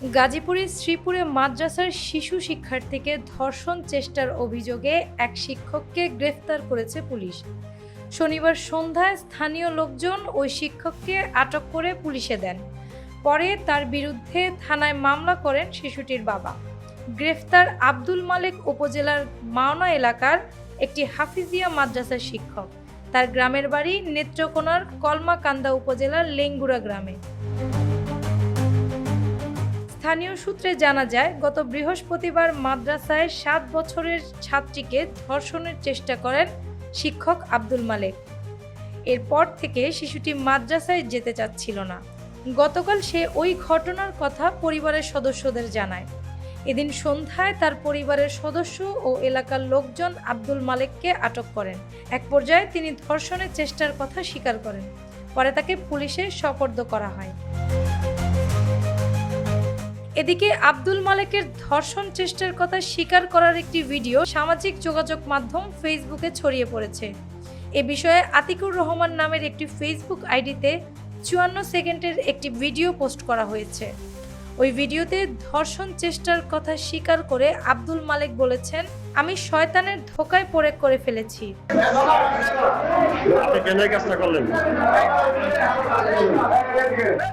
গাজীপুরের শ্রীপুরে মাদ্রাসার শিশু শিক্ষার্থীকে ধর্ষণ চেষ্টার অভিযোগে এক শিক্ষককে গ্রেফতার করেছে পুলিশ। শনিবার সন্ধ্যায় স্থানীয় লোকজন ওই শিক্ষককে আটক করে পুলিশে দেন। পরে তার বিরুদ্ধে থানায় মামলা করেন শিশুটির বাবা। গ্রেফতার আব্দুল মালেক উপজেলার মাওনা এলাকার একটি হাফিজিয়া মাদ্রাসার শিক্ষক। তার গ্রামের বাড়ি নেত্রকোনার কলমাকান্দা উপজেলার লেঙ্গুড়া গ্রামে। স্থানীয় সূত্রে জানা যায়, গত বৃহস্পতিবার মাদ্রাসায় 7 বছরের ছাত্রীকে ধর্ষণের চেষ্টা করেন শিক্ষক আব্দুল মালেক। এরপর থেকে শিশুটি মাদ্রাসায় যেতে চাচ্ছিল না। গতকাল সে ওই ঘটনার কথা পরিবারের সদস্যদের জানায়। এদিন সন্ধ্যায় তার পরিবারের সদস্য ও এলাকার লোকজন আব্দুল মালেককে আটক করেন। এক পর্যায়ে তিনি ধর্ষণের চেষ্টার কথা স্বীকার করেন। পরে তাকে পুলিশে সোপর্দ করা হয়। এদিকে আব্দুল মালেকের ধর্ষণ চেষ্টার কথা স্বীকার করার একটি ভিডিও সামাজিক যোগাযোগ মাধ্যম ফেসবুকে ছড়িয়ে পড়েছে। এ বিষয়ে আতিকুর রহমান নামের একটি ফেসবুক আইডিতে 54 সেকেন্ডের একটি ভিডিও পোস্ট করা হয়েছে। ওই ভিডিওতে ধর্ষণ চেষ্টার কথা স্বীকার করে আব্দুল মালেক বলেছেন, আমি শয়তানের ধোঁকায় পড়ে করে ফেলেছি। আপনি কেন এই কাজটা করলেন?